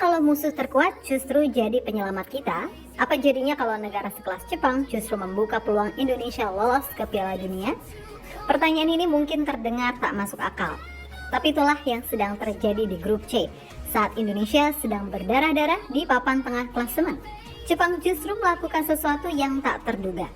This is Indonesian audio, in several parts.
kalau musuh terkuat justru jadi penyelamat kita? Apa jadinya kalau negara sekelas Jepang justru membuka peluang Indonesia lolos ke Piala Dunia? Pertanyaan ini mungkin terdengar tak masuk akal. Tapi itulah yang sedang terjadi di grup C saat Indonesia sedang berdarah-darah di papan tengah klasemen. Jepang justru melakukan sesuatu yang tak terduga.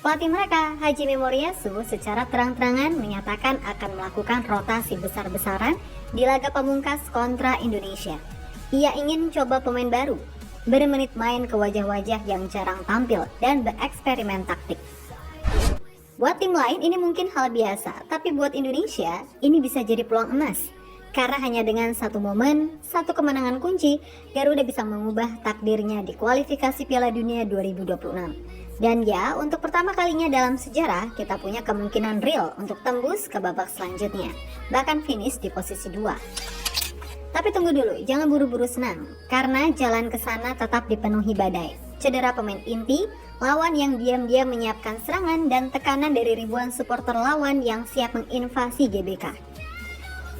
Pelatih mereka, Hajime Moriyasu, secara terang-terangan menyatakan akan melakukan rotasi besar-besaran di laga pamungkas kontra Indonesia. Ia ingin coba pemain baru, beri menit main ke wajah-wajah yang jarang tampil, dan bereksperimen taktik. Buat tim lain ini mungkin hal biasa, tapi buat Indonesia ini bisa jadi peluang emas. Karena hanya dengan satu momen, satu kemenangan kunci, Garuda bisa mengubah takdirnya di kualifikasi Piala Dunia 2026. Dan ya, untuk pertama kalinya dalam sejarah, kita punya kemungkinan real untuk tembus ke babak selanjutnya, bahkan finish di posisi 2. Tapi tunggu dulu, jangan buru-buru senang, karena jalan ke sana tetap dipenuhi badai. Cedera pemain inti, lawan yang diam-diam menyiapkan serangan, dan tekanan dari ribuan supporter lawan yang siap menginvasi GBK.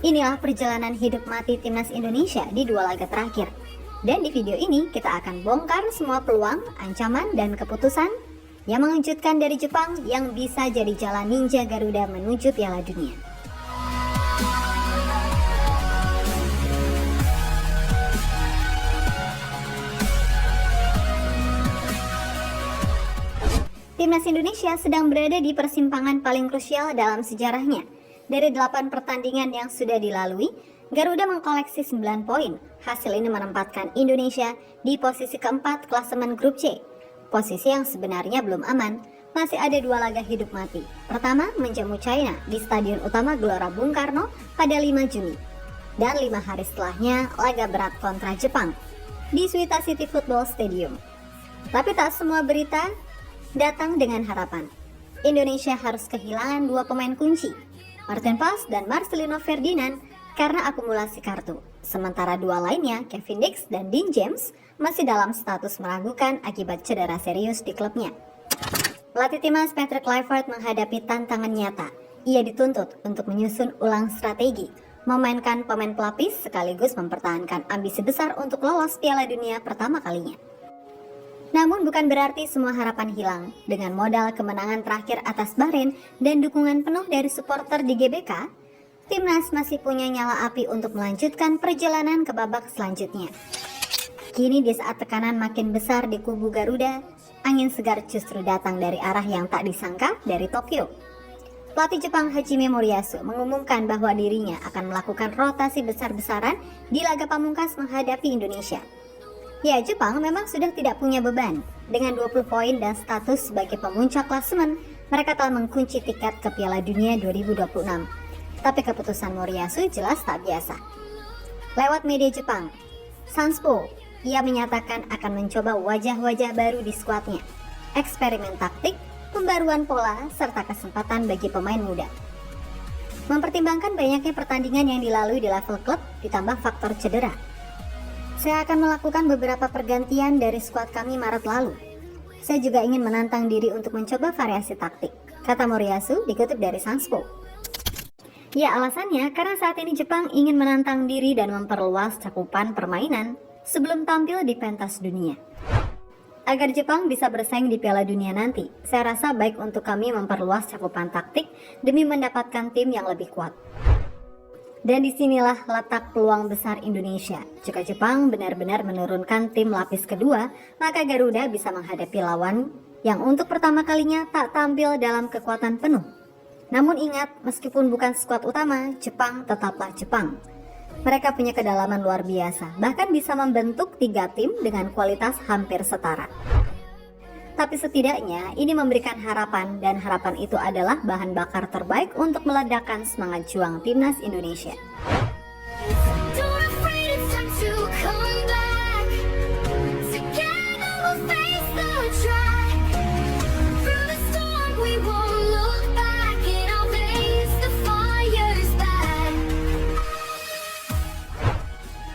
Inilah perjalanan hidup mati timnas Indonesia di 2 laga terakhir. Dan di video ini kita akan bongkar semua peluang, ancaman, dan keputusan yang mengejutkan dari Jepang yang bisa jadi jalan ninja Garuda menuju Piala Dunia. Timnas Indonesia sedang berada di persimpangan paling krusial dalam sejarahnya. Dari 8 pertandingan yang sudah dilalui, Garuda mengkoleksi 9 poin. Hasil ini menempatkan Indonesia di posisi keempat klasemen grup C. Posisi yang sebenarnya belum aman, masih ada 2 laga hidup mati. Pertama, menjamu China di Stadion Utama Gelora Bung Karno pada 5 Juni. Dan 5 hari setelahnya, laga berat kontra Jepang di Suita City Football Stadium. Tapi tak semua berita datang dengan harapan. Indonesia harus kehilangan 2 pemain kunci, Martin Paes dan Marcelino Ferdinand, karena akumulasi kartu. Sementara 2 lainnya, Kevin Dix dan Dean James, masih dalam status meragukan akibat cedera serius di klubnya. Pelatih timnas Patrick Kluivert menghadapi tantangan nyata. Ia dituntut untuk menyusun ulang strategi, memainkan pemain pelapis sekaligus mempertahankan ambisi besar untuk lolos Piala Dunia pertama kalinya. Namun bukan berarti semua harapan hilang. Dengan modal kemenangan terakhir atas Bahrain dan dukungan penuh dari supporter di GBK, timnas masih punya nyala api untuk melanjutkan perjalanan ke babak selanjutnya. Kini di saat tekanan makin besar di kubu Garuda, angin segar justru datang dari arah yang tak disangka dari Tokyo. Pelatih Jepang Hajime Moriyasu mengumumkan bahwa dirinya akan melakukan rotasi besar-besaran di laga pamungkas menghadapi Indonesia. Ya, Jepang memang sudah tidak punya beban. Dengan 20 poin dan status sebagai pemuncak klasemen, mereka telah mengunci tiket ke Piala Dunia 2026. Tapi keputusan Moriyasu jelas tak biasa. Lewat media Jepang, Sanspo, ia menyatakan akan mencoba wajah-wajah baru di skuadnya, eksperimen taktik, pembaruan pola, serta kesempatan bagi pemain muda. Mempertimbangkan banyaknya pertandingan yang dilalui di level klub, ditambah faktor cedera, saya akan melakukan beberapa pergantian dari skuad kami Maret lalu. Saya juga ingin menantang diri untuk mencoba variasi taktik, kata Moriyasu dikutip dari Sanspo. Ya, alasannya karena saat ini Jepang ingin menantang diri dan memperluas cakupan permainan sebelum tampil di pentas dunia. Agar Jepang bisa bersaing di Piala Dunia nanti, saya rasa baik untuk kami memperluas cakupan taktik demi mendapatkan tim yang lebih kuat. Dan disinilah letak peluang besar Indonesia. Jika Jepang benar-benar menurunkan tim lapis kedua, maka Garuda bisa menghadapi lawan yang untuk pertama kalinya tak tampil dalam kekuatan penuh. Namun ingat, meskipun bukan skuad utama, Jepang tetaplah Jepang. Mereka punya kedalaman luar biasa, bahkan bisa membentuk 3 tim dengan kualitas hampir setara. Tapi setidaknya ini memberikan harapan, dan harapan itu adalah bahan bakar terbaik untuk meledakkan semangat juang timnas Indonesia.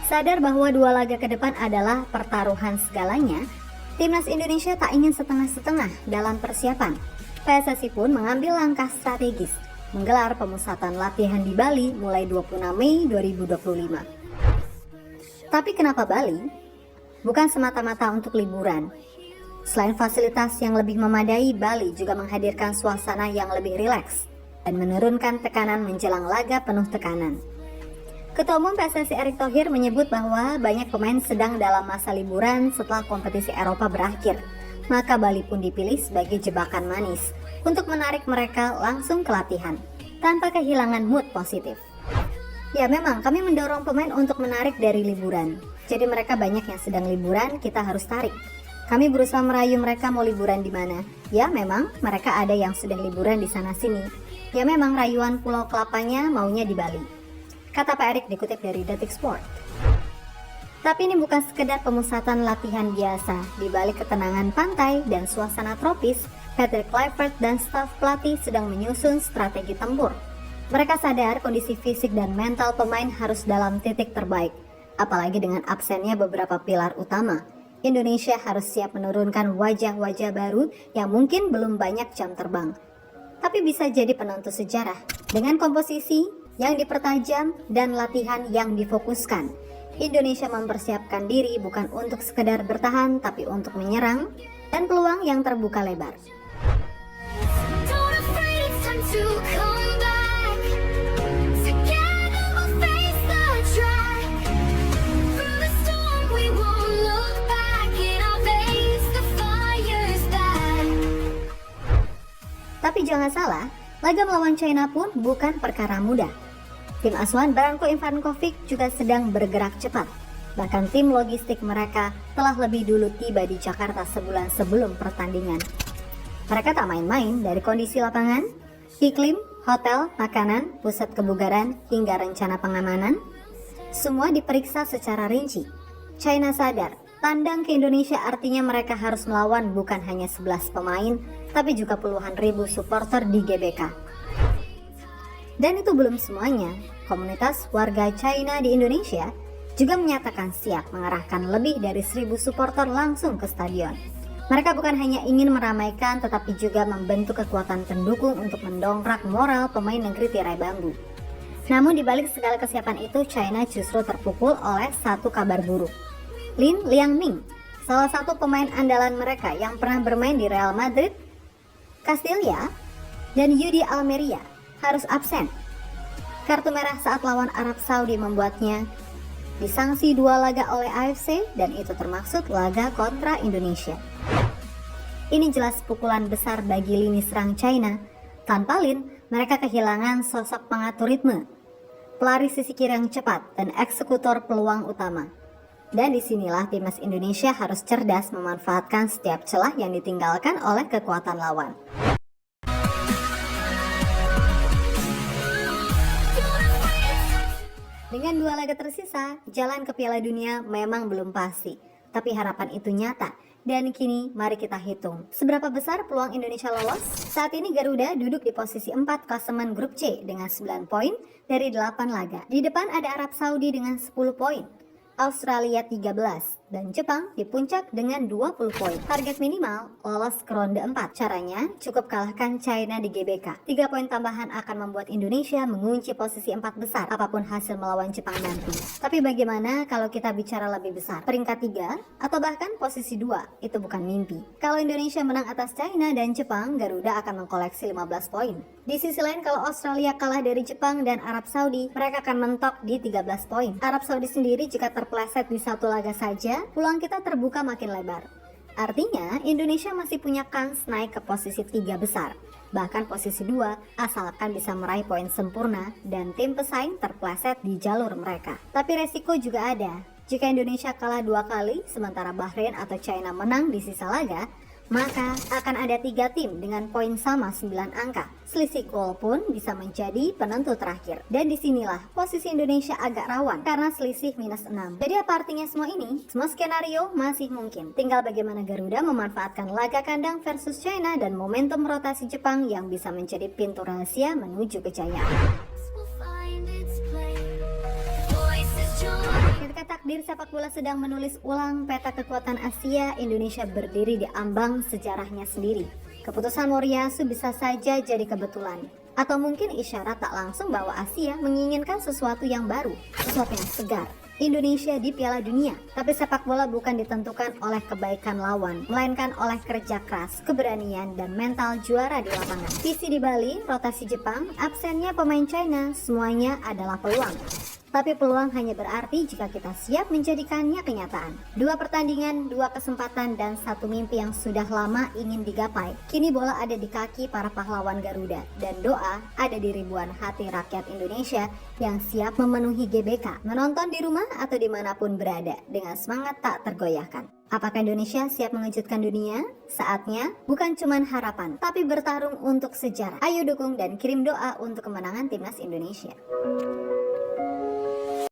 Sadar bahwa 2 laga ke depan adalah pertaruhan segalanya, timnas Indonesia tak ingin setengah-setengah dalam persiapan. PSSI pun mengambil langkah strategis, menggelar pemusatan latihan di Bali mulai 26 Mei 2025. Tapi kenapa Bali? Bukan semata-mata untuk liburan. Selain fasilitas yang lebih memadai, Bali juga menghadirkan suasana yang lebih rileks dan menurunkan tekanan menjelang laga penuh tekanan. Ketua Umum PSSI Erick Thohir menyebut bahwa banyak pemain sedang dalam masa liburan setelah kompetisi Eropa berakhir. Maka Bali pun dipilih sebagai jebakan manis untuk menarik mereka langsung ke latihan tanpa kehilangan mood positif. Ya memang kami mendorong pemain untuk menarik dari liburan. Jadi mereka banyak yang sedang liburan, kita harus tarik. Kami berusaha merayu mereka mau liburan di mana. Ya memang mereka ada yang sedang liburan di sana sini. Ya memang rayuan Pulau Kelapanya maunya di Bali, kata Pak Erick dikutip dari Detik Sport. Tapi ini bukan sekedar pemusatan latihan biasa. Di balik ketenangan pantai dan suasana tropis, Patrick Kluivert dan staf pelatih sedang menyusun strategi tempur. Mereka sadar kondisi fisik dan mental pemain harus dalam titik terbaik. Apalagi dengan absennya beberapa pilar utama. Indonesia harus siap menurunkan wajah-wajah baru yang mungkin belum banyak jam terbang, tapi bisa jadi penentu sejarah. Dengan komposisi yang dipertajam dan latihan yang difokuskan, Indonesia mempersiapkan diri bukan untuk sekedar bertahan, tapi untuk menyerang dan peluang yang terbuka lebar. Tapi jangan salah, laga melawan China pun bukan perkara mudah. Tim asuhan Branko Ivankovic juga sedang bergerak cepat. Bahkan tim logistik mereka telah lebih dulu tiba di Jakarta sebulan sebelum pertandingan. Mereka tak main-main dari kondisi lapangan, iklim, hotel, makanan, pusat kebugaran, hingga rencana pengamanan. Semua diperiksa secara rinci. China sadar, tandang ke Indonesia artinya mereka harus melawan bukan hanya 11 pemain, tapi juga puluhan ribu supporter di GBK. Dan itu belum semuanya. Komunitas warga China di Indonesia juga menyatakan siap mengerahkan lebih dari 1.000 supporter langsung ke stadion. Mereka bukan hanya ingin meramaikan, tetapi juga membentuk kekuatan pendukung untuk mendongkrak moral pemain negeri tirai bambu. Namun dibalik segala kesiapan itu, China justru terpukul oleh satu kabar buruk. Lin Liangming, salah satu pemain andalan mereka yang pernah bermain di Real Madrid, Castilla, dan Yudi Almeria, harus absen. Kartu merah saat lawan Arab Saudi membuatnya disanksi 2 laga oleh AFC, dan itu termaksud laga kontra Indonesia. Ini jelas pukulan besar bagi lini serang China. Tanpa Lin, mereka kehilangan sosok pengatur ritme, pelari sisi kiri yang cepat, dan eksekutor peluang utama. Dan disinilah timnas Indonesia harus cerdas memanfaatkan setiap celah yang ditinggalkan oleh kekuatan lawan. Dengan 2 laga tersisa, jalan ke Piala Dunia memang belum pasti, tapi harapan itu nyata. Dan kini mari kita hitung, seberapa besar peluang Indonesia lolos? Saat ini Garuda duduk di posisi 4 klasemen grup C dengan 9 poin dari 8 laga. Di depan ada Arab Saudi dengan 10 poin, Australia 13, dan Jepang di puncak dengan 20 poin. Target minimal lolos ke ronde 4. Caranya cukup kalahkan China di GBK. 3 poin tambahan akan membuat Indonesia mengunci posisi 4 besar apapun hasil melawan Jepang nanti. Tapi bagaimana kalau kita bicara lebih besar? Peringkat 3 atau bahkan posisi 2 itu bukan mimpi. Kalau Indonesia menang atas China dan Jepang, Garuda akan mengkoleksi 15 poin. Di sisi lain, kalau Australia kalah dari Jepang dan Arab Saudi, mereka akan mentok di 13 poin. Arab Saudi sendiri jika terpeleset di 1 laga saja, peluang kita terbuka makin lebar. Artinya, Indonesia masih punya kans naik ke posisi 3 besar, bahkan posisi 2, asalkan bisa meraih poin sempurna dan tim pesaing terpeleset di jalur mereka. Tapi resiko juga ada. Jika Indonesia kalah 2 kali, sementara Bahrain atau China menang di sisa laga, maka akan ada 3 tim dengan poin sama 9 angka. Selisih gol pun bisa menjadi penentu terakhir. Dan disinilah posisi Indonesia agak rawan karena selisih minus 6. Jadi apa artinya semua ini? Semua skenario masih mungkin. Tinggal bagaimana Garuda memanfaatkan laga kandang versus China dan momentum rotasi Jepang yang bisa menjadi pintu rahasia menuju kejayaan. Ketika takdir sepak bola sedang menulis ulang peta kekuatan Asia, Indonesia berdiri di ambang sejarahnya sendiri. Keputusan Moriyasu bisa saja jadi kebetulan, atau mungkin isyarat tak langsung bahwa Asia menginginkan sesuatu yang baru, sesuatu yang segar. Indonesia di Piala Dunia. Tapi sepak bola bukan ditentukan oleh kebaikan lawan, melainkan oleh kerja keras, keberanian, dan mental juara di lapangan. Visi di Bali, rotasi Jepang, absennya pemain China, semuanya adalah peluang. Tapi peluang hanya berarti jika kita siap menjadikannya kenyataan. 2 pertandingan, 2 kesempatan, dan 1 mimpi yang sudah lama ingin digapai. Kini bola ada di kaki para pahlawan Garuda, dan doa ada di ribuan hati rakyat Indonesia yang siap memenuhi GBK, menonton di rumah atau dimanapun berada, dengan semangat tak tergoyahkan. Apakah Indonesia siap mengejutkan dunia? Saatnya bukan cuma harapan, tapi bertarung untuk sejarah. Ayo dukung dan kirim doa untuk kemenangan timnas Indonesia.